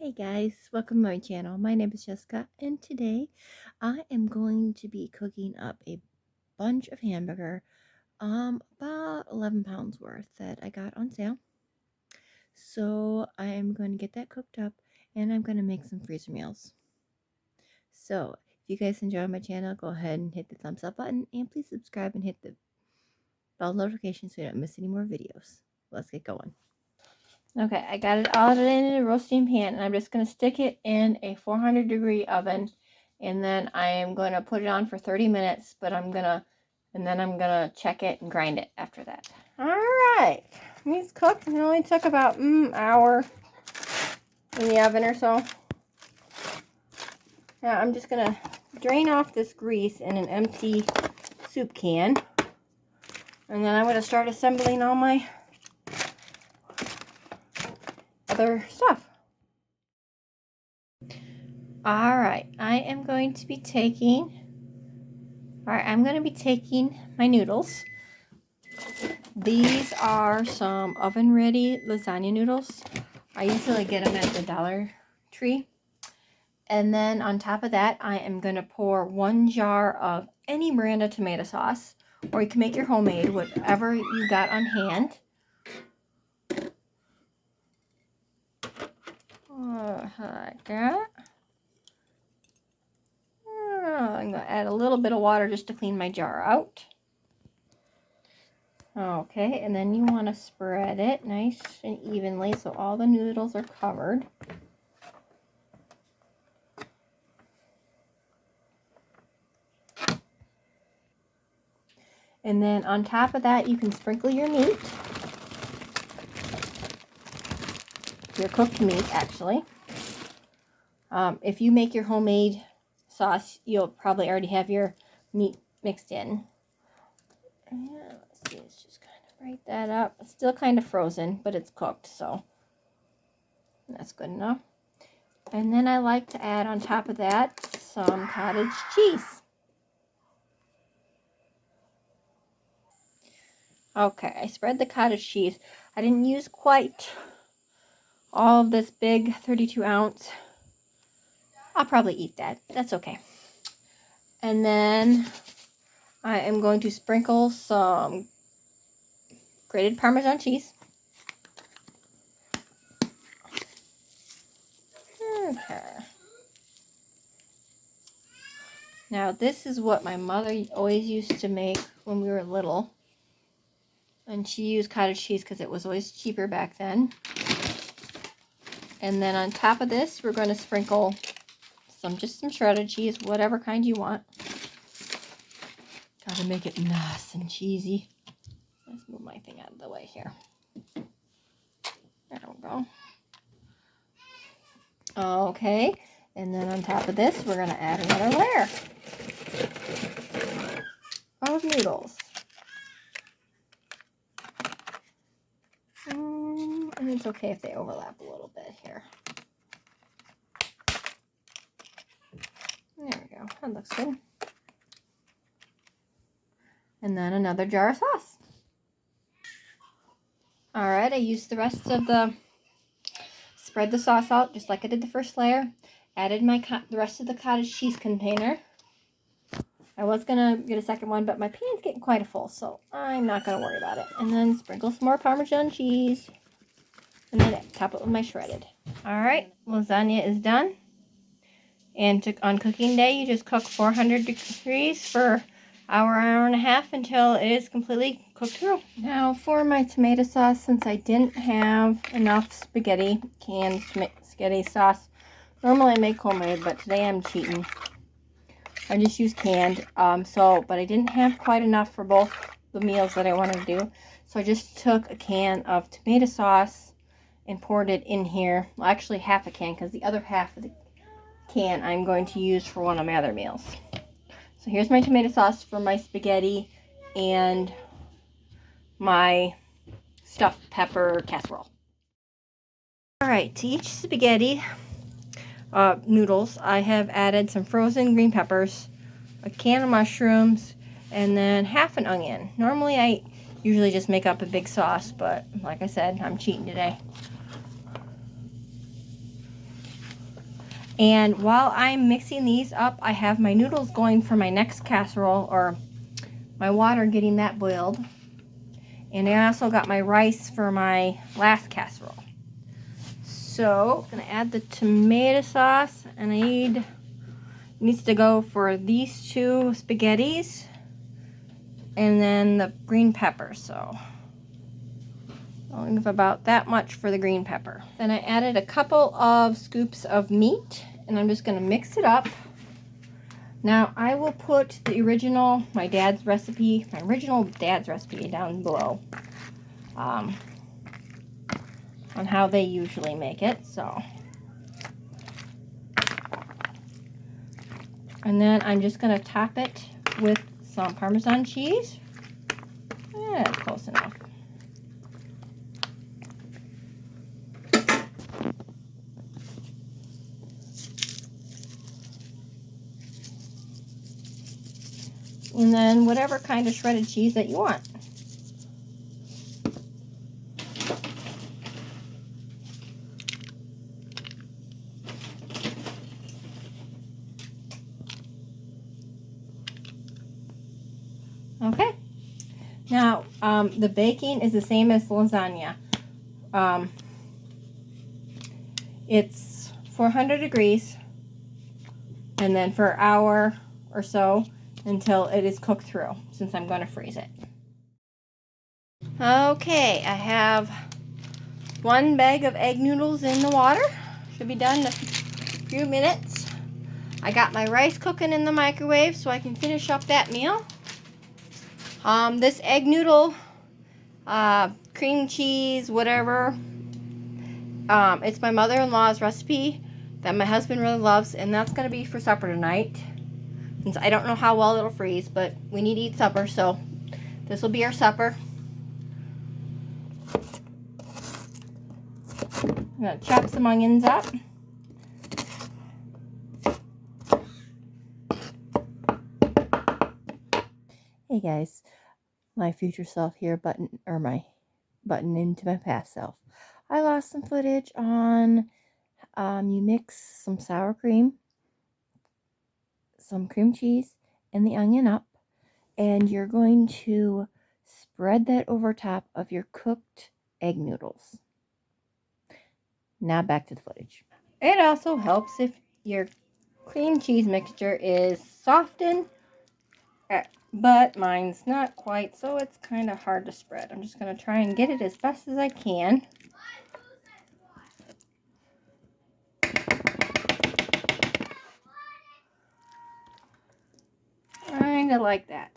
Hey guys, welcome to my channel. My name is Jessica and today I am going to be cooking up a bunch of hamburger, about 11 pounds worth that I got on sale. So I am going to get that cooked up and I'm going to make some freezer meals. So if you guys enjoy my channel, go ahead and hit the thumbs up button and please subscribe and hit the bell notification so you don't miss any more videos. Let's get going. Okay, I got it all in a roasting pan, and I'm just going to stick it in a 400-degree oven, and then I am going to put it on for 30 minutes, but I'm going to check it and grind it after that. All right, these cooked. It only took about an hour in the oven or so. Now I'm just going to drain off this grease in an empty soup can, and then I'm going to start assembling all my other stuff. Alright, I'm going to be taking my noodles. These are some oven ready lasagna noodles. I usually get them at the Dollar Tree. And then on top of that, I am going to pour 1 jar of any brand of tomato sauce, or you can make your homemade, whatever you got on hand. Like that. I'm going to add a little bit of water just to clean my jar out. Okay, and then you want to spread it nice and evenly so all the noodles are covered. And then on top of that, you can sprinkle your meat. Your cooked meat, actually. If you make your homemade sauce, you'll probably already have your meat mixed in. Yeah, let's see, let's just kind of break that up. It's still kind of frozen, but it's cooked, so that's good enough. And then I like to add on top of that some cottage cheese. Okay, I spread the cottage cheese. I didn't use quite all of this big 32 ounce. I'll probably eat that. That's okay. And then I am going to sprinkle some grated parmesan cheese. Okay. Now this is what my mother always used to make when we were little. And she used cottage cheese because it was always cheaper back then. And then on top of this, we're going to sprinkle just some shredded cheese, whatever kind you want. Gotta make it nice and cheesy. Let's move my thing out of the way here. There we go. Okay, and then on top of this, we're going to add another layer of noodles. And it's okay if they overlap a little bit here. There we go. That looks good. And then another jar of sauce. Alright, I used the rest of spread the sauce out just like I did the first layer. Added the rest of the cottage cheese container. I was going to get a second one, but my pan's getting quite full, so I'm not going to worry about it. And then sprinkle some more Parmesan cheese. And then top it with my shredded. Alright, lasagna is done. And on cooking day, you just cook 400 degrees for hour and a half until it is completely cooked through. Now for my tomato sauce, since I didn't have enough canned spaghetti sauce. Normally I make homemade, but today I'm cheating. I just use canned, but I didn't have quite enough for both the meals that I wanted to do. So I just took a can of tomato sauce and poured it in here. Well, actually half a can, because the other half of the can I'm going to use for one of my other meals. So here's my tomato sauce for my spaghetti and my stuffed pepper casserole. Alright, to each spaghetti noodles, I have added some frozen green peppers, a can of mushrooms, and then half an onion. Normally I usually just make up a big sauce, but like I said, I'm cheating today. And while I'm mixing these up, I have my noodles going for my next casserole, or my water, getting that boiled. And I also got my rice for my last casserole. So I'm gonna add the tomato sauce, and it needs to go for these two spaghettis and then the green pepper. So I'll give about that much for the green pepper. Then I added a couple of scoops of meat, and I'm just gonna mix it up. Now I will put the original, my original dad's recipe down below on how they usually make it. So, and then I'm just gonna top it with some Parmesan cheese. Yeah, that's close enough. And then whatever kind of shredded cheese that you want. Okay. Now, the baking is the same as lasagna. It's 400 degrees, and then for an hour or so until it is cooked through, since I'm going to freeze it. Okay, I have 1 bag of egg noodles in the water. Should be done in a few minutes. I got my rice cooking in the microwave so I can finish up that meal. This egg noodle, cream cheese, whatever, it's my mother-in-law's recipe that my husband really loves, and that's going to be for supper tonight. Since I don't know how well it'll freeze, but we need to eat supper, so this will be our supper. I'm going to chop some onions up. Hey guys, my future self here button into my past self. I lost some footage on you mix some sour cream, some cream cheese, and the onion up, and you're going to spread that over top of your cooked egg noodles. Now back to the footage. It also helps if your cream cheese mixture is softened, but mine's not quite, so it's kind of hard to spread. I'm just going to try and get it as best as I can. Kind of like that.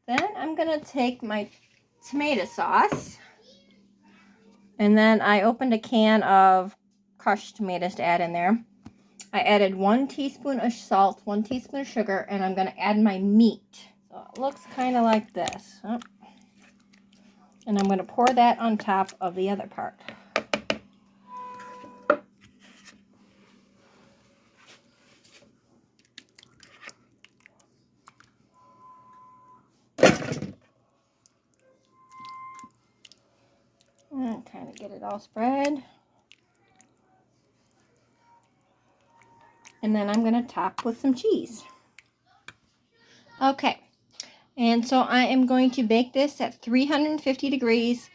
Then I'm going to take my tomato sauce, and then I opened a can of crushed tomatoes to add in there. I added 1 teaspoon of salt, 1 teaspoon of sugar, and I'm going to add my meat. So it looks kind of like this. Oh. And I'm going to pour that on top of the other part. And kind of get it all spread. And then I'm going to top with some cheese. Okay. And so I am going to bake this at 350 degrees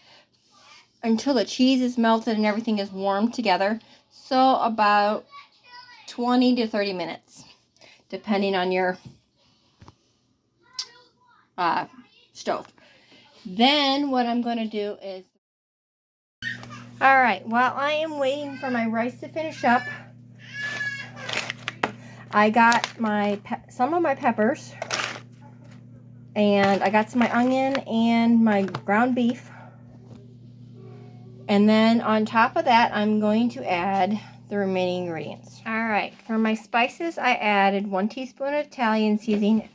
until the cheese is melted and everything is warmed together. So about 20 to 30 minutes, depending on your stove. Then what I'm going to do is, all right, while I am waiting for my rice to finish up, I got some of my peppers, and I got some of my onion and my ground beef. And then on top of that, I'm going to add the remaining ingredients. All right, for my spices, I added 1 teaspoon of Italian seasoning,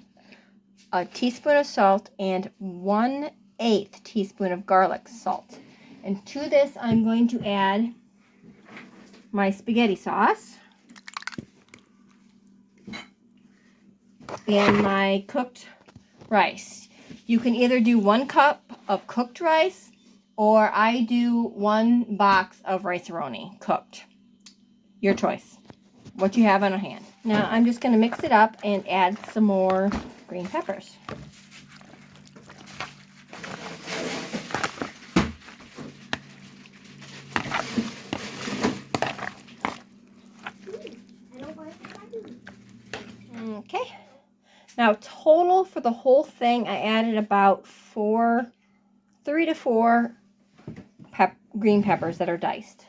a teaspoon of salt, and 1/8 teaspoon of garlic salt. And to this, I'm going to add my spaghetti sauce and my cooked rice. You can either do 1 cup of cooked rice, or I do 1 box of rice-a-roni cooked. Your choice. what you have on hand. Now I'm just going to mix it up and add some more green peppers. Okay. Now total for the whole thing, I added about 3 to 4 green peppers that are diced.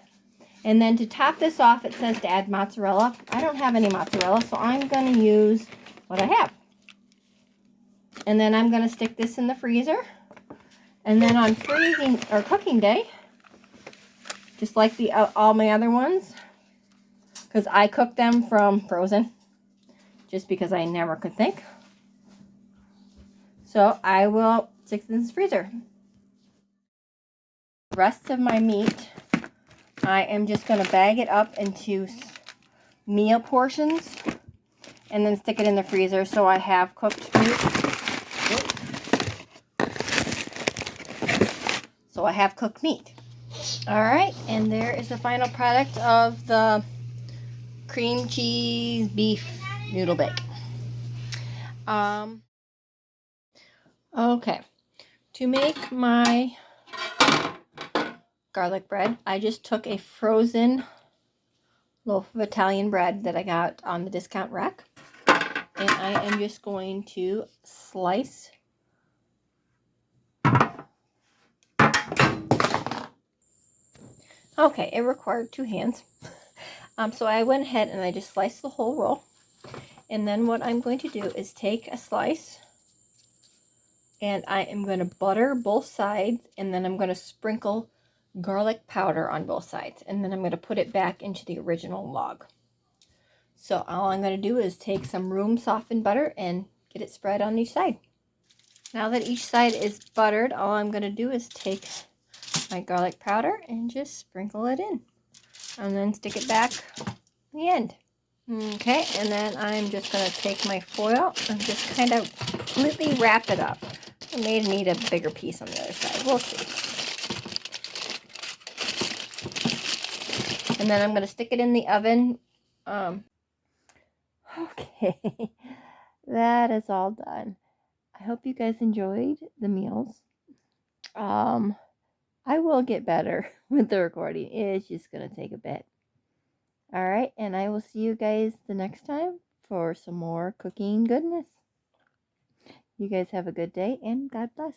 And then to top this off, it says to add mozzarella. I don't have any mozzarella, so I'm going to use what I have. And then I'm going to stick this in the freezer. And then on freezing or cooking day, just like all my other ones, because I cook them from frozen, just because I never could think. So I will stick this in the freezer. The rest of my meat, I am just going to bag it up into meal portions and then stick it in the freezer so I have cooked meat. So I have cooked meat. Alright, and there is the final product of the cream cheese beef noodle bake. Okay, to make my garlic bread, I just took a frozen loaf of Italian bread that I got on the discount rack, and I am just going to slice Okay, it required 2 hands. So I went ahead and I just sliced the whole roll. And then what I'm going to do is take a slice and I am going to butter both sides, and then I'm going to sprinkle garlic powder on both sides, and then I'm going to put it back into the original log. So all I'm going to do is take some room softened butter and get it spread on each side. Now that each side is buttered, all I'm going to do is take my garlic powder and just sprinkle it in, and then stick it back at the end. Okay, and then I'm just going to take my foil and just kind of completely wrap it up. I may need a bigger piece on the other side. We'll see. And then I'm going to stick it in the oven. Okay, that is all done. I hope you guys enjoyed the meals. I will get better with the recording. It's just going to take a bit. All right, and I will see you guys the next time for some more cooking goodness. You guys have a good day, and God bless.